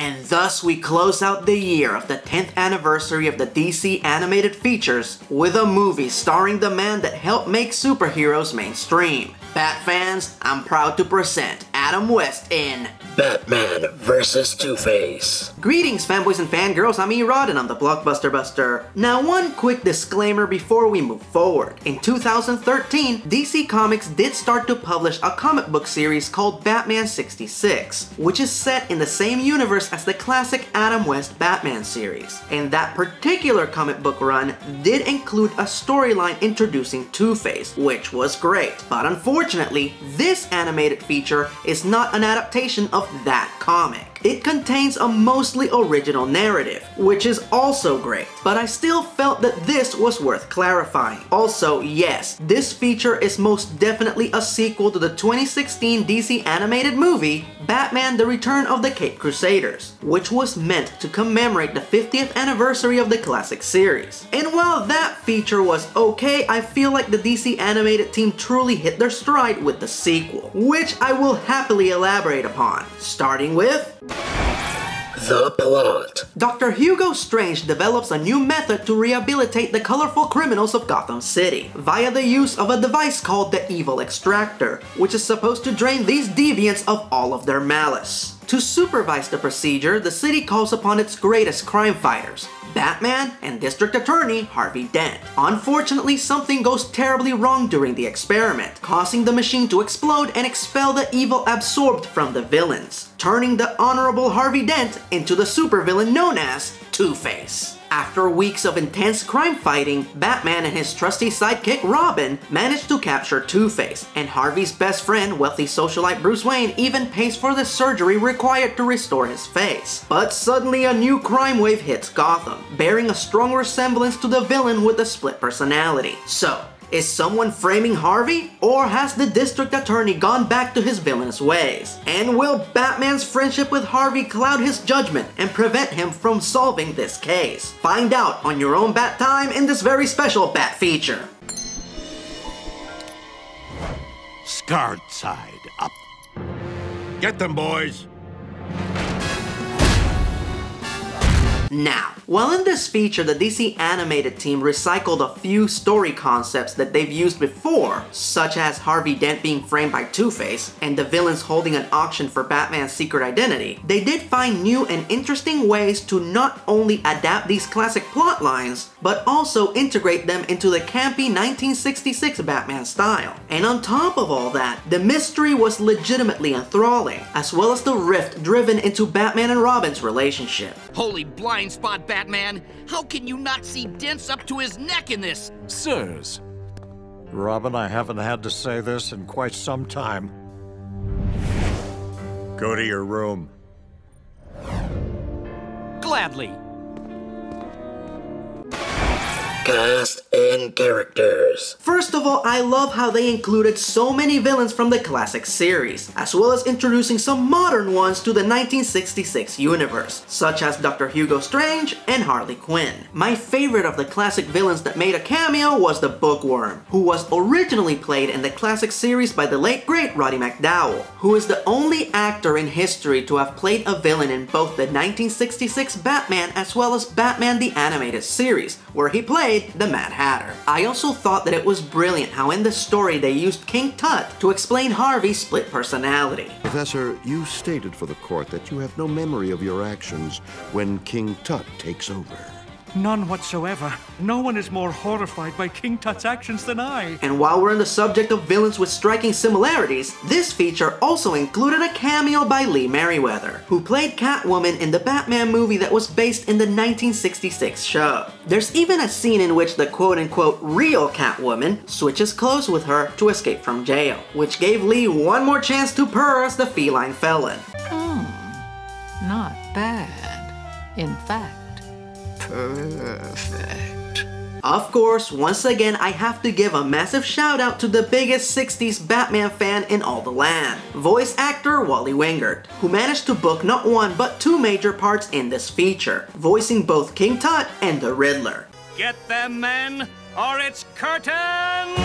And thus we close out the year of the 10th anniversary of the DC animated features with a movie starring the man that helped make superheroes mainstream. Bat fans, I'm proud to present Adam West in Batman vs. Two-Face. Greetings fanboys and fangirls, I'm Erod and I'm the Blockbuster Buster. Now one quick disclaimer before we move forward. In 2013, DC Comics did start to publish a comic book series called Batman 66, which is set in the same universe as the classic Adam West Batman series. And that particular comic book run did include a storyline introducing Two-Face, which was great. But unfortunately, this animated feature is not an adaptation of that comic. It contains a mostly original narrative, which is also great, but I still felt that this was worth clarifying. Also, yes, this feature is most definitely a sequel to the 2016 DC animated movie, Batman: The Return of the Caped Crusaders, which was meant to commemorate the 50th anniversary of the classic series. And while that feature was okay, I feel like the DC animated team truly hit their stride with the sequel, which I will happily elaborate upon, starting with The plot. Dr. Hugo Strange develops a new method to rehabilitate the colorful criminals of Gotham City via the use of a device called the Evil Extractor, which is supposed to drain these deviants of all of their malice. To supervise the procedure, the city calls upon its greatest crime fighters, Batman and District Attorney Harvey Dent. Unfortunately, something goes terribly wrong during the experiment, causing the machine to explode and expel the evil absorbed from the villains, turning the honorable Harvey Dent into the supervillain known as Two-Face. After weeks of intense crime fighting, Batman and his trusty sidekick Robin manage to capture Two-Face, and Harvey's best friend, wealthy socialite Bruce Wayne, even pays for the surgery required to restore his face. But suddenly a new crime wave hits Gotham, bearing a strong resemblance to the villain with a split personality. So, is someone framing Harvey? Or has the district attorney gone back to his villainous ways? And will Batman's friendship with Harvey cloud his judgment and prevent him from solving this case? Find out on your own Bat Time in this very special Bat feature. Scarred side up. Get them, boys. Now, while in this feature the DC animated team recycled a few story concepts that they've used before, such as Harvey Dent being framed by Two-Face and the villains holding an auction for Batman's secret identity, they did find new and interesting ways to not only adapt these classic plot lines, but also integrate them into the campy 1966 Batman style. And on top of all that, the mystery was legitimately enthralling, as well as the rift driven into Batman and Robin's relationship. Holy blind spot, Batman! How can you not see dents up to his neck in this? Sirs. Robin, I haven't had to say this in quite some time. Go to your room. Gladly. Cast and characters. First of all, I love how they included so many villains from the classic series, as well as introducing some modern ones to the 1966 universe, such as Dr. Hugo Strange and Harley Quinn. My favorite of the classic villains that made a cameo was the Bookworm, who was originally played in the classic series by the late great Roddy McDowall, who is the only actor in history to have played a villain in both the 1966 Batman as well as Batman the Animated Series, where he played the Mad Hatter. I also thought that it was brilliant how in the story they used King Tut to explain Harvey's split personality. Professor, you stated for the court that you have no memory of your actions when King Tut takes over. None whatsoever. No one is more horrified by King Tut's actions than I. And while we're on the subject of villains with striking similarities, this feature also included a cameo by Lee Merriweather, who played Catwoman in the Batman movie that was based in the 1966 show. There's even a scene in which the quote-unquote real Catwoman switches clothes with her to escape from jail, which gave Lee one more chance to purr as the feline felon. Not bad. In fact, perfect. Of course, once again, I have to give a massive shout out to the biggest 60s Batman fan in all the land, voice actor Wally Wingert, who managed to book not one but two major parts in this feature, voicing both King Tut and the Riddler. Get them, men, or it's curtains!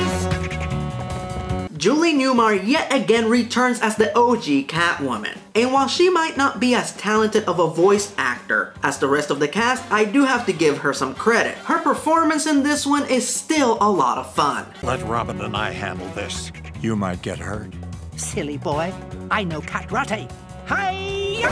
Julie Newmar yet again returns as the OG Catwoman. And while she might not be as talented of a voice actor as the rest of the cast, I do have to give her some credit. Her performance in this one is still a lot of fun. Let Robin and I handle this. You might get hurt. Silly boy, I know karate. Hi-ya!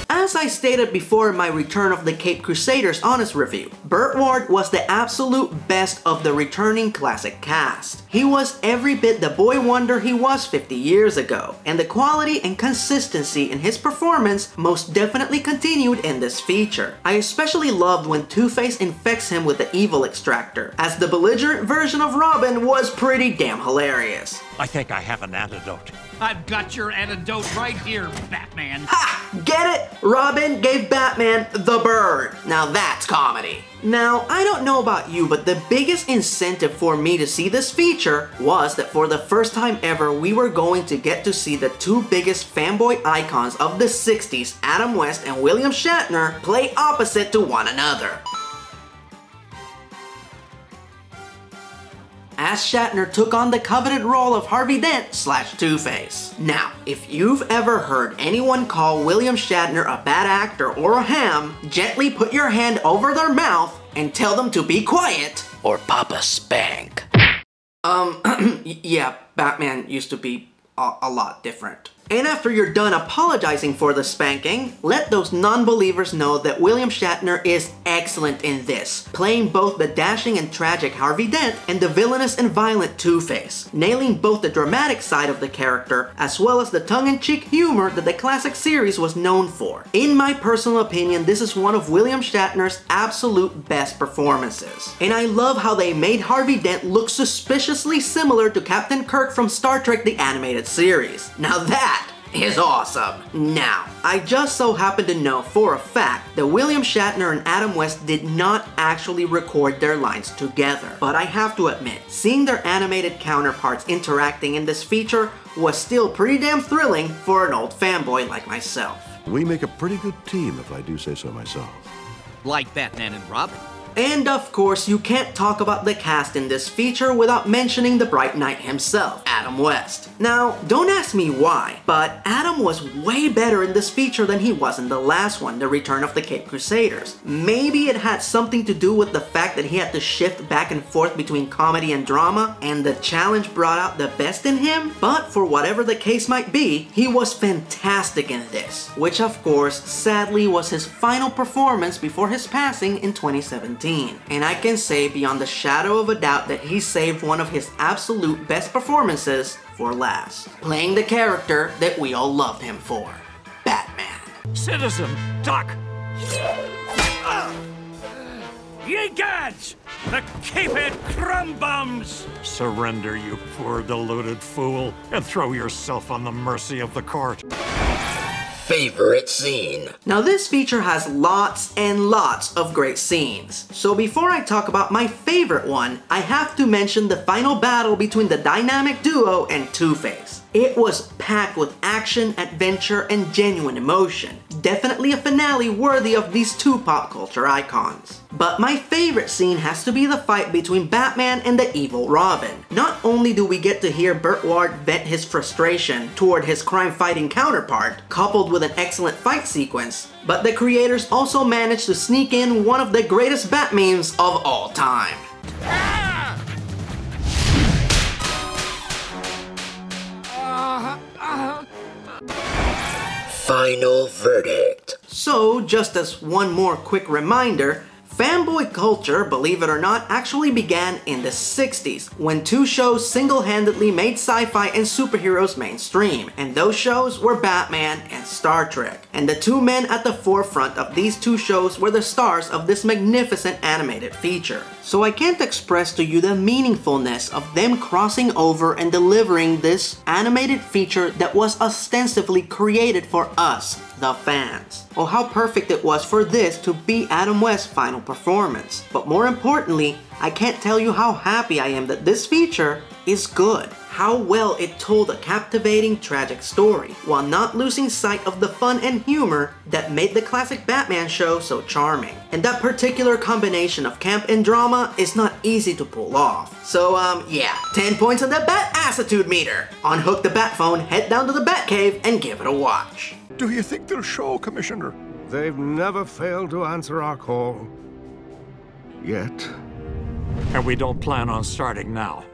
As I stated before in my Return of the Caped Crusaders Honest review, Burt Ward was the absolute best of the returning classic cast. He was every bit the boy wonder he was 50 years ago, and the quality and consistency in his performance most definitely continued in this feature. I especially loved when Two-Face infects him with the evil extractor, as the belligerent version of Robin was pretty damn hilarious. I think I have an antidote. I've got your antidote right here, Batman. Ha! Get it? Robin gave Batman the bird. Now that's comedy. Now, I don't know about you, but the biggest incentive for me to see this feature was that for the first time ever, we were going to get to see the two biggest fanboy icons of the 60s, Adam West and William Shatner, play opposite to one another. As Shatner took on the coveted role of Harvey Dent / Two-Face. Now, if you've ever heard anyone call William Shatner a bad actor or a ham, gently put your hand over their mouth and tell them to be quiet, or Papa spank. Yeah, Batman used to be a lot different. And after you're done apologizing for the spanking, let those non-believers know that William Shatner is excellent in this, playing both the dashing and tragic Harvey Dent and the villainous and violent Two-Face, nailing both the dramatic side of the character as well as the tongue-in-cheek humor that the classic series was known for. In my personal opinion, this is one of William Shatner's absolute best performances. And I love how they made Harvey Dent look suspiciously similar to Captain Kirk from Star Trek the Animated Series. Now that is awesome. Now, I just so happen to know for a fact that William Shatner and Adam West did not actually record their lines together. But I have to admit, seeing their animated counterparts interacting in this feature was still pretty damn thrilling for an old fanboy like myself. We make a pretty good team, if I do say so myself. Like Batman and Robin. And of course, you can't talk about the cast in this feature without mentioning the Bright Knight himself, Adam West. Now, don't ask me why, but Adam was way better in this feature than he was in the last one, The Return of the Caped Crusaders. Maybe it had something to do with the fact that he had to shift back and forth between comedy and drama, and the challenge brought out the best in him, but for whatever the case might be, he was fantastic in this, which of course, sadly was his final performance before his passing in 2017. And I can say beyond the shadow of a doubt that he saved one of his absolute best performances for last, playing the character that we all loved him for, Batman. Citizen, duck! Ye gads! The Caped Crumbums! Surrender, you poor deluded fool, and throw yourself on the mercy of the court. Favorite scene. Now this feature has lots and lots of great scenes. So before I talk about my favorite one, I have to mention the final battle between the dynamic duo and Two-Face. It was packed with action, adventure, and genuine emotion. Definitely a finale worthy of these two pop culture icons. But my favorite scene has to be the fight between Batman and the evil Robin. Not only do we get to hear Burt Ward vent his frustration toward his crime-fighting counterpart, coupled with an excellent fight sequence, but the creators also managed to sneak in one of the greatest Bat memes of all time. Final verdict. So, just as one more quick reminder, fanboy culture, believe it or not, actually began in the 60s, when two shows single-handedly made sci-fi and superheroes mainstream, and those shows were Batman and Star Trek. And the two men at the forefront of these two shows were the stars of this magnificent animated feature. So I can't express to you the meaningfulness of them crossing over and delivering this animated feature that was ostensibly created for us, the fans. Oh, how perfect it was for this to be Adam West's final performance. But more importantly, I can't tell you how happy I am that this feature is good. how well it told a captivating, tragic story, while not losing sight of the fun and humor that made the classic Batman show so charming. And that particular combination of camp and drama is not easy to pull off. So yeah, 10 points on the Bat-Assitude meter. Unhook the Batphone, head down to the Batcave, and give it a watch. Do you think they'll show, Commissioner? They've never failed to answer our call. Yet. And we don't plan on starting now.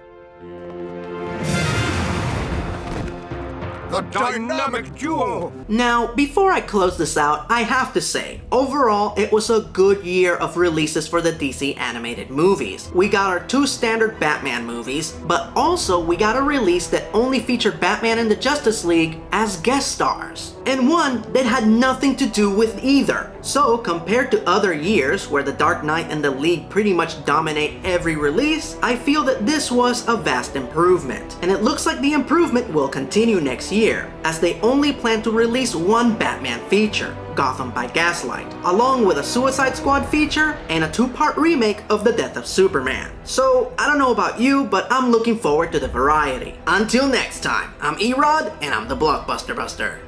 The dynamic duo! Now, before I close this out, I have to say, overall, it was a good year of releases for the DC animated movies. We got our 2 standard Batman movies, but also we got a release that only featured Batman and the Justice League as guest stars, and one that had nothing to do with either. So, compared to other years where The Dark Knight and the League pretty much dominate every release, I feel that this was a vast improvement. And it looks like the improvement will continue next year, as they only plan to release one Batman feature, Gotham by Gaslight, along with a Suicide Squad feature and a 2-part remake of The Death of Superman. So, I don't know about you, but I'm looking forward to the variety. Until next time, I'm Erod, and I'm the Blockbuster Buster.